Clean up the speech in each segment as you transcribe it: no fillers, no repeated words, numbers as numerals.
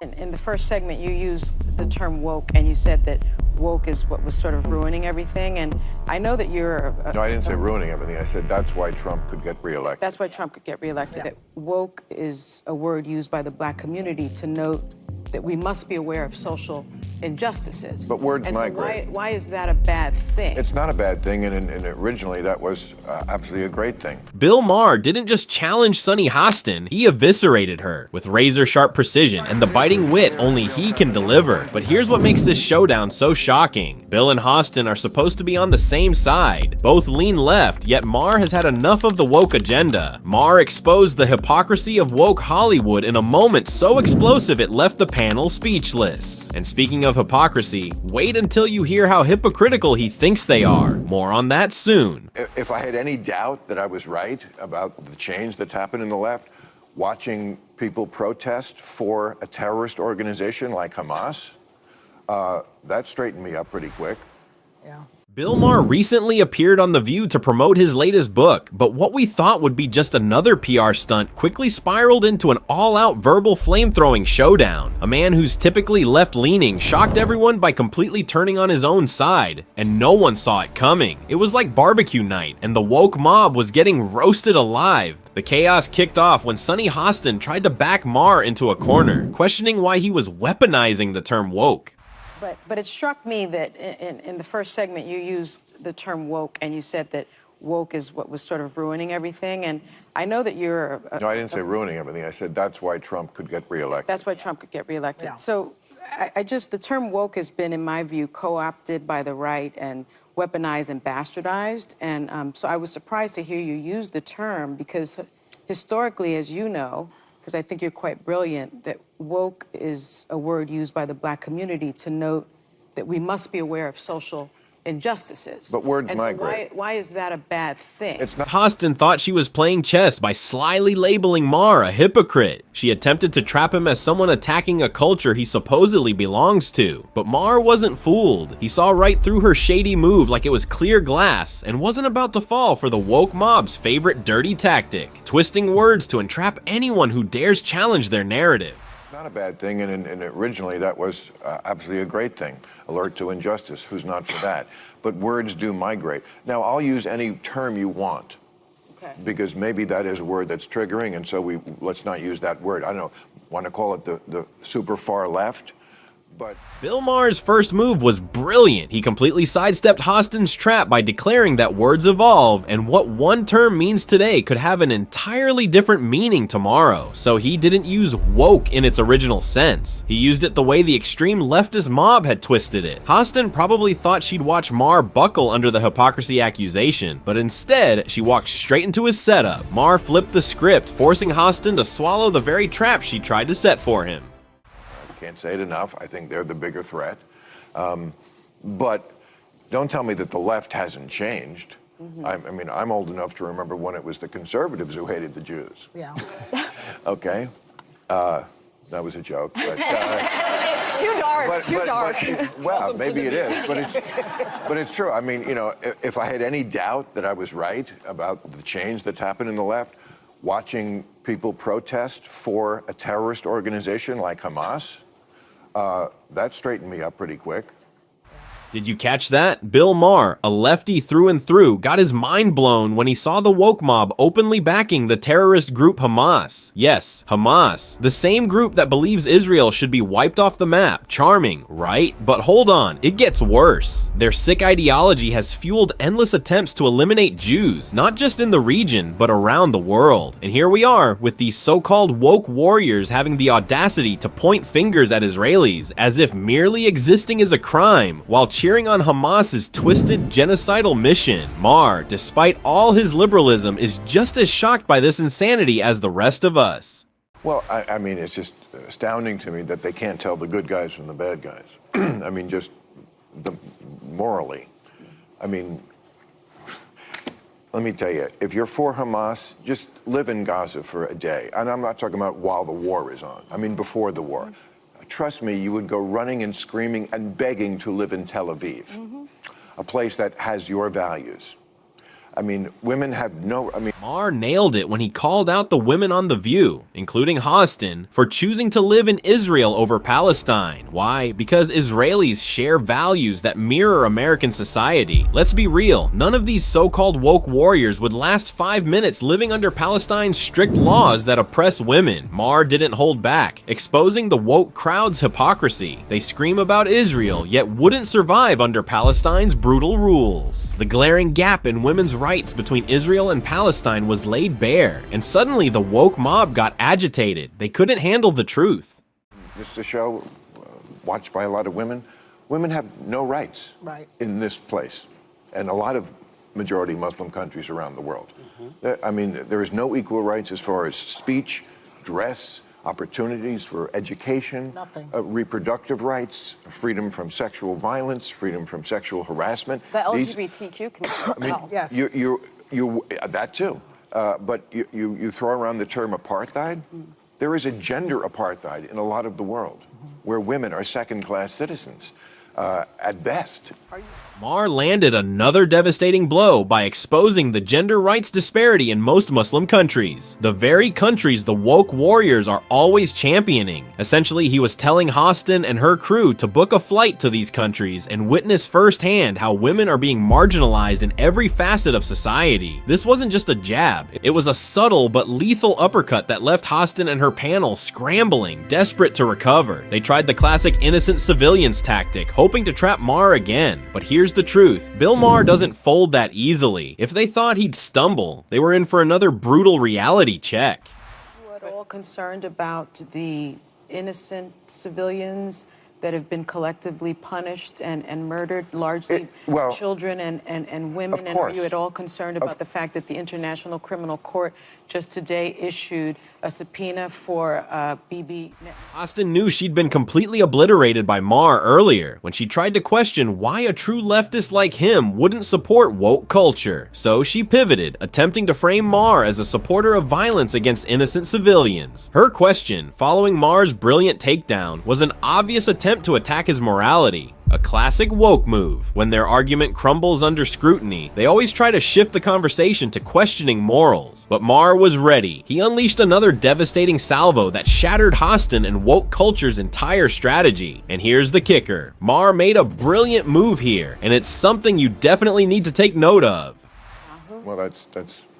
In the first segment, you used the term woke, and you said that woke is what was sort of ruining everything. And I know that you're... No, I didn't say ruining everything. I said that's why Trump could get reelected. That's why Trump could get reelected. Yeah. That woke is a word used by the black community to note that we must be aware of social injustices. But words and migrate. So why is that a bad thing? It's not a bad thing, and originally that was absolutely a great thing. Bill Maher didn't just challenge Sunny Hostin, he eviscerated her with razor-sharp precision and the biting wit only he can deliver. But here's what makes this showdown so shocking. Bill and Hostin are supposed to be on the same side. Both lean left, yet Maher has had enough of the woke agenda. Maher exposed the hypocrisy of woke Hollywood in a moment so explosive it left the panel speechless. And speaking of hypocrisy, wait until you hear how hypocritical he thinks they are. More on that soon. If I had any doubt that I was right about the change that's happened in the left, watching people protest for a terrorist organization like Hamas, that straightened me up pretty quick. Yeah. Bill Maher recently appeared on The View to promote his latest book, but what we thought would be just another PR stunt quickly spiraled into an all-out verbal flame-throwing showdown. A man who's typically left-leaning shocked everyone by completely turning on his own side, and no one saw it coming. It was like barbecue night, and the woke mob was getting roasted alive. The chaos kicked off when Sunny Hostin tried to back Maher into a corner, questioning why he was weaponizing the term woke. But it struck me that in the first segment, you used the term woke, and you said that woke is what was sort of ruining everything. And I know that you're... No, I didn't say ruining everything. I said that's why Trump could get reelected. That's why Trump could get reelected. Yeah. So the term woke has been, in my view, co-opted by the right and weaponized and bastardized. And so I was surprised to hear you use the term because historically, as you know, because I think you're quite brilliant, that woke is a word used by the black community to note that we must be aware of social injustices. But words and migrate. So why is that a bad thing? It's not. Hostin thought she was playing chess by slyly labeling Maher a hypocrite. She attempted to trap him as someone attacking a culture he supposedly belongs to. But Maher wasn't fooled. He saw right through her shady move like it was clear glass and wasn't about to fall for the woke mob's favorite dirty tactic, twisting words to entrap anyone who dares challenge their narrative. Not a bad thing, and originally that was absolutely a great thing. Alert to injustice, who's not for that? But words do migrate. Now, I'll use any term you want, Okay. because maybe that is a word that's triggering, and so let's not use that word. I don't know, want to call it the super far left? But Bill Maher's first move was brilliant. He completely sidestepped Hostin's trap by declaring that words evolve, and what one term means today could have an entirely different meaning tomorrow. So he didn't use woke in its original sense. He used it the way the extreme leftist mob had twisted it. Hostin probably thought she'd watch Maher buckle under the hypocrisy accusation, but instead, she walked straight into his setup. Maher flipped the script, forcing Hostin to swallow the very trap she tried to set for him. can't say it enough. I think they're the bigger threat. But don't tell me that the left hasn't changed. Mm-hmm. I mean, I'm old enough to remember when it was the conservatives who hated the Jews. Yeah. Okay. That was a joke. But, Too dark. Well, maybe it is, but it's true. I mean, you know, if I had any doubt that I was right about the change that's happened in the left, watching people protest for a terrorist organization like Hamas, that straightened me up pretty quick. Did you catch that? Bill Maher, a lefty through and through, got his mind blown when he saw the woke mob openly backing the terrorist group Hamas. Yes, Hamas. The same group that believes Israel should be wiped off the map. Charming, right? But hold on, it gets worse. Their sick ideology has fueled endless attempts to eliminate Jews, not just in the region, but around the world. And here we are, with these so-called woke warriors having the audacity to point fingers at Israelis, as if merely existing is a crime, while cheering on Hamas's twisted genocidal mission. Maher, despite all his liberalism, is just as shocked by this insanity as the rest of us. Well, I mean, it's just astounding to me that they can't tell the good guys from the bad guys. I mean, just morally. I mean, let me tell you, if you're for Hamas, just live in Gaza for a day. And I'm not talking about while the war is on. I mean, before the war. Trust me, you would go running and screaming and begging to live in Tel Aviv, a place that has your values. I mean, women have no, I mean, Maher nailed it when he called out the women on The View, including Hostin, for choosing to live in Israel over Palestine. Why? Because Israelis share values that mirror American society. Let's be real, none of these so-called woke warriors would last 5 minutes living under Palestine's strict laws that oppress women. Maher didn't hold back, exposing the woke crowd's hypocrisy. They scream about Israel, yet wouldn't survive under Palestine's brutal rules. The glaring gap in women's rights between Israel and Palestine was laid bare, and suddenly the woke mob got agitated. They couldn't handle the truth. this is a show watched by a lot of women. Women have no rights in this place, and a lot of majority Muslim countries around the world. I mean, there is no equal rights as far as speech, dress, opportunities for education, reproductive rights, freedom from sexual violence, freedom from sexual harassment. The LGBTQ community as well. Yes. That too. But you throw around the term apartheid. There is a gender apartheid in a lot of the world where women are second-class citizens at best. Maher landed another devastating blow by exposing the gender rights disparity in most Muslim countries, the very countries the woke warriors are always championing. Essentially, he was telling Hostin and her crew to book a flight to these countries and witness firsthand how women are being marginalized in every facet of society. This wasn't just a jab, it was a subtle but lethal uppercut that left Hostin and her panel scrambling, desperate to recover. They tried the classic innocent civilians tactic, hoping to trap Maher again. But here's the truth, Bill Maher doesn't fold that easily. If they thought he'd stumble, they were in for another brutal reality check. Are you at all concerned about the innocent civilians that have been collectively punished and murdered, largely children and women? Of and are course. you at all concerned about the fact that the International Criminal Court just today issued a subpoena for Bibi? Hostin knew she'd been completely obliterated by Maher earlier when she tried to question why a true leftist like him wouldn't support woke culture. So she pivoted, attempting to frame Maher as a supporter of violence against innocent civilians. Her question, following Maher's brilliant takedown, was an obvious attempt to attack his morality. A classic woke move. When their argument crumbles under scrutiny, they always try to shift the conversation to questioning morals. But Maher was ready. He unleashed another devastating salvo that shattered Hostin and woke culture's entire strategy. And here's the kicker. Maher made a brilliant move here, and it's something you definitely need to take note of. Well, that's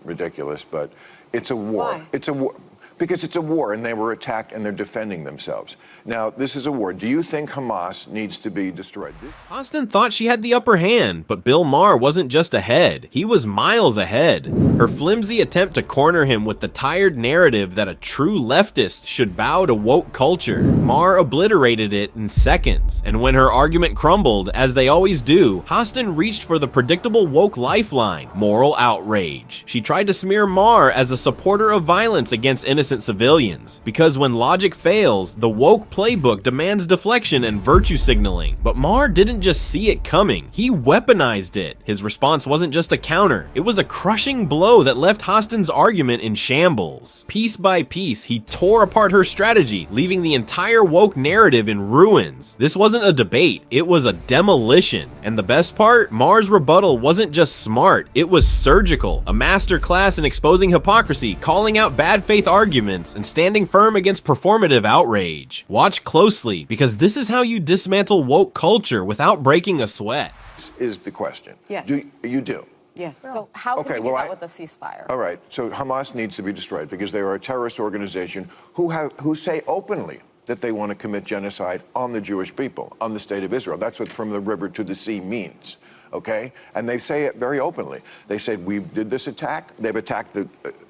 ridiculous, but it's a war. Why? It's a war. Because it's a war, and they were attacked, and they're defending themselves. Now, this is a war. Do you think Hamas needs to be destroyed? Hostin thought she had the upper hand, but Bill Maher wasn't just ahead. He was miles ahead. Her flimsy attempt to corner him with the tired narrative that a true leftist should bow to woke culture, Maher obliterated it in seconds. And when her argument crumbled, as they always do, Hostin reached for the predictable woke lifeline, moral outrage. She tried to smear Maher as a supporter of violence against innocent civilians, because when logic fails, the woke playbook demands deflection and virtue signaling. But Maher didn't just see it coming, he weaponized it. His response wasn't just a counter, it was a crushing blow that left Hostin's argument in shambles. Piece by piece, he tore apart her strategy, leaving the entire woke narrative in ruins. This wasn't a debate, it was a demolition. And the best part, Maher's rebuttal wasn't just smart, it was surgical. A masterclass in exposing hypocrisy, calling out bad faith arguments, and standing firm against performative outrage. Watch closely, because this is how you dismantle woke culture without breaking a sweat. This is the question. Yes. You do? Yes. So how can Okay, we do well, that with a ceasefire? All right, so Hamas needs to be destroyed because they are a terrorist organization who say openly that they want to commit genocide on the Jewish people, on the state of Israel. That's what from the river to the sea means. Okay? And they say it very openly. They said, we did this attack. They've attacked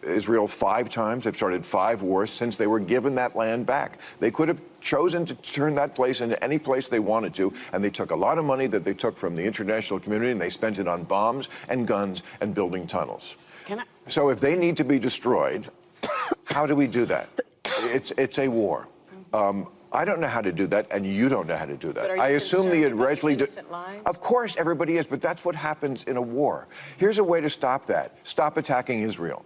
Israel 5 times. They've started 5 wars since they were given that land back. They could have chosen to turn that place into any place they wanted to, and they took a lot of money that they took from the international community, and they spent it on bombs and guns and building tunnels. So if they need to be destroyed, how do we do that? It's a war. I don't know how to do that, and you don't know how to do that. But are you I assume the concerned about Israeli. innocent lives? Of course, everybody is, but that's what happens in a war. Here's a way to stop that. Stop attacking Israel.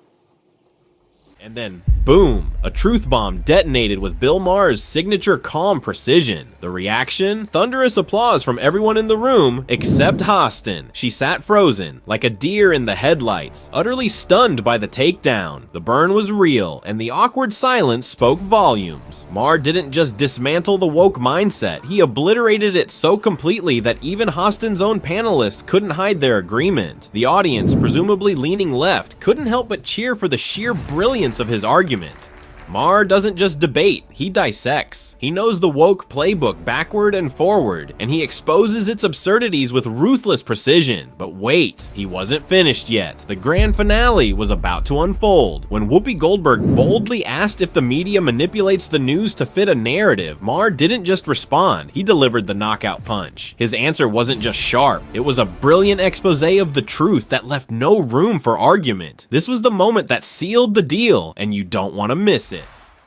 And then, boom, a truth bomb detonated with Bill Maher's signature calm precision. The reaction? Thunderous applause from everyone in the room, except Hostin. She sat frozen, like a deer in the headlights, utterly stunned by the takedown. The burn was real, and the awkward silence spoke volumes. Maher didn't just dismantle the woke mindset, he obliterated it so completely that even Hostin's own panelists couldn't hide their agreement. The audience, presumably leaning left, couldn't help but cheer for the sheer brilliance of his argument. Maher doesn't just debate, he dissects. He knows the woke playbook backward and forward, and he exposes its absurdities with ruthless precision. But wait, he wasn't finished yet. The grand finale was about to unfold. When Whoopi Goldberg boldly asked if the media manipulates the news to fit a narrative, Maher didn't just respond, he delivered the knockout punch. His answer wasn't just sharp, it was a brilliant expose of the truth that left no room for argument. This was the moment that sealed the deal, and you don't want to miss it.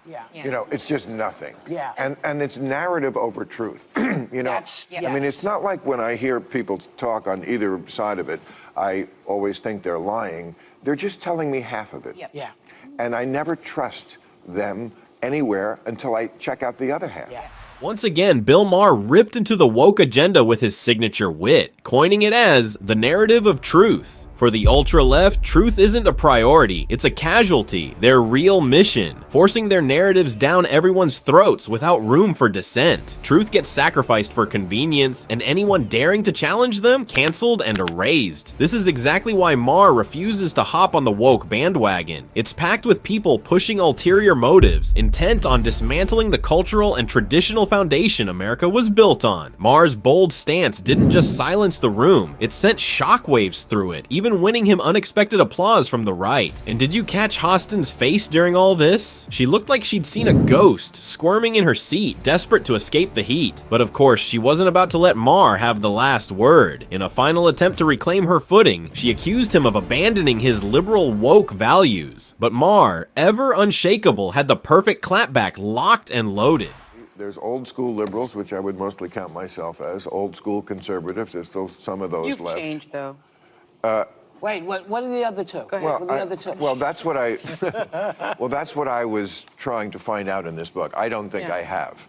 Yeah. You know, it's just nothing. Yeah. And it's narrative over truth. You know, I mean, it's not like when I hear people talk on either side of it, I always think they're lying. They're just telling me half of it. Yeah. And I never trust them anywhere until I check out the other half. Yeah. Once again, Bill Maher ripped into the woke agenda with his signature wit, coining it as the narrative of truth. For the ultra-left, truth isn't a priority, it's a casualty, their real mission, forcing their narratives down everyone's throats without room for dissent. Truth gets sacrificed for convenience, and anyone daring to challenge them, canceled and erased. This is exactly why Maher refuses to hop on the woke bandwagon. It's packed with people pushing ulterior motives, intent on dismantling the cultural and traditional foundation America was built on. Maher's bold stance didn't just silence the room, it sent shockwaves through it, even winning him unexpected applause from the right. And did you catch Hostin's face during all this? She looked like she'd seen a ghost, squirming in her seat, desperate to escape the heat. But of course, she wasn't about to let Maher have the last word. In a final attempt to reclaim her footing, she accused him of abandoning his liberal woke values. But Maher, ever unshakable, had the perfect clapback locked and loaded. There's old school liberals, which I would mostly count myself as, old school conservatives. There's still some of those You've left. changed, though. Wait, what are the other two? Go ahead. Well, What are the other two? well, that's what that's what I was trying to find out in this book. I don't think Yeah. I have.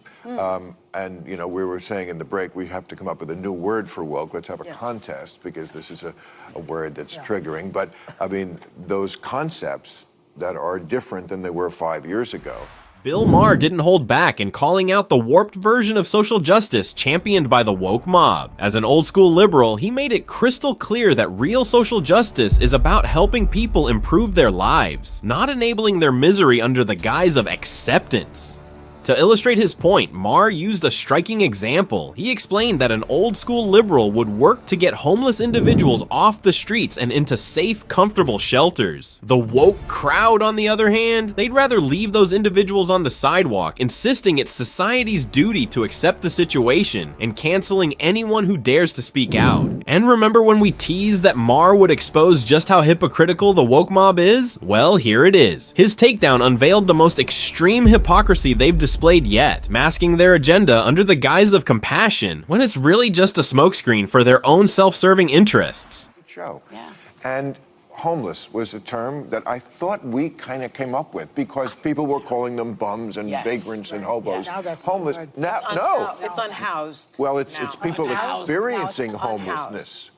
And you know, we were saying in the break we have to come up with a new word for woke. Let's have a contest because this is a word that's triggering. But I mean, those concepts that are different than they were 5 years ago. Bill Maher didn't hold back in calling out the warped version of social justice championed by the woke mob. As an old school liberal, he made it crystal clear that real social justice is about helping people improve their lives, not enabling their misery under the guise of acceptance. To illustrate his point, Maher used a striking example. He explained that an old school liberal would work to get homeless individuals off the streets and into safe, comfortable shelters. The woke crowd, on the other hand, they'd rather leave those individuals on the sidewalk, insisting it's society's duty to accept the situation and canceling anyone who dares to speak out. And remember when we teased that Maher would expose just how hypocritical the woke mob is? Well, here it is. His takedown unveiled the most extreme hypocrisy they've displayed yet, masking their agenda under the guise of compassion, when it's really just a smokescreen for their own self-serving interests. Show. Yeah. And homeless was a term that I thought we kind of came up with because people were calling them bums and Yes. vagrants and hobos. Yeah, now that's homeless. the word. Now, no. It's unhoused. Well, it's now. people Unhoused, experiencing unhoused. homelessness.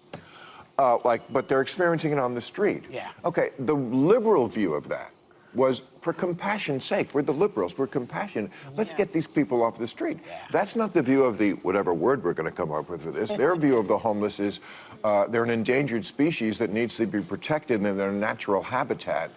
But they're experiencing it on the street. Yeah. Okay, the liberal view of that was for compassion's sake. We're the liberals, we're compassionate. Let's get these people off the street. Yeah. That's not the view of the, whatever word we're going to come up with for this. Their view of the homeless is they're an endangered species that needs to be protected in their natural habitat.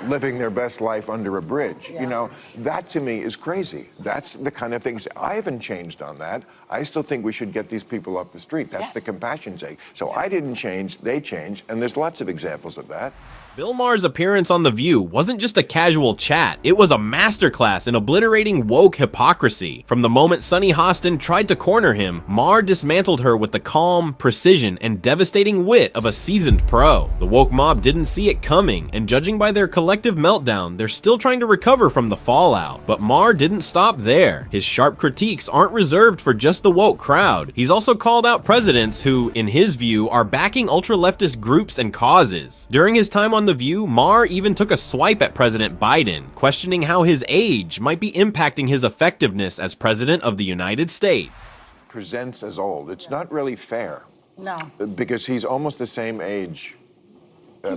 Living their best life under a bridge. You know, that to me is crazy. That's the kind of things, I haven't changed on that. I still think we should get these people off the street. That's the compassion sake. So I didn't change, they changed, and there's lots of examples of that. Bill Maher's appearance on The View wasn't just a casual chat, it was a masterclass in obliterating woke hypocrisy. From the moment Sunny Hostin tried to corner him, Maher dismantled her with the calm, precision, and devastating wit of a seasoned pro. The woke mob didn't see it coming, and judging by their collective collective meltdown, they're still trying to recover from the fallout. But Maher didn't stop there. His sharp critiques aren't reserved for just the woke crowd. He's also called out presidents who, in his view, are backing ultra-leftist groups and causes. During his time on The View, Maher even took a swipe at President Biden, questioning how his age might be impacting his effectiveness as president of the United States. Presents as old. It's not really fair. No. Because he's almost the same age.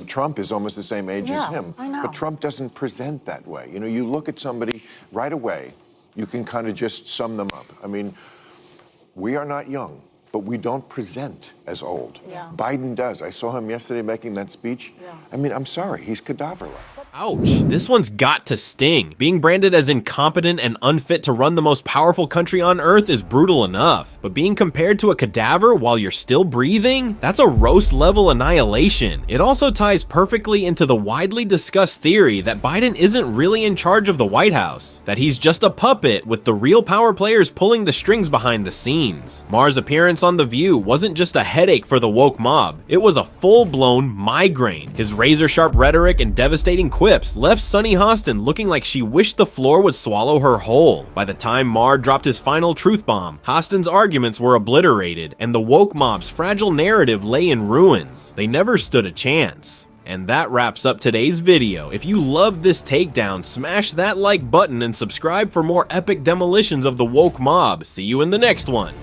Trump is almost the same age as him. I know. But Trump doesn't present that way. You know, you look at somebody right away, you can kind of just sum them up. I mean, we are not young, but we don't present as old. Yeah. Biden does. I saw him yesterday making that speech. Yeah. I mean, I'm sorry, he's cadaver-like. Ouch, this one's got to sting. Being branded as incompetent and unfit to run the most powerful country on earth is brutal enough, but being compared to a cadaver while you're still breathing? That's a roast level annihilation. It also ties perfectly into the widely discussed theory that Biden isn't really in charge of the White House, that he's just a puppet with the real power players pulling the strings behind the scenes. Maher's appearance on The View wasn't just a headache for the woke mob, it was a full-blown migraine. His razor-sharp rhetoric and devastating quips left Sunny Hostin looking like she wished the floor would swallow her whole. By the time Maher dropped his final truth bomb, Hostin's arguments were obliterated, and the woke mob's fragile narrative lay in ruins. They never stood a chance. And that wraps up today's video. If you loved this takedown, smash that like button and subscribe for more epic demolitions of the woke mob. See you in the next one.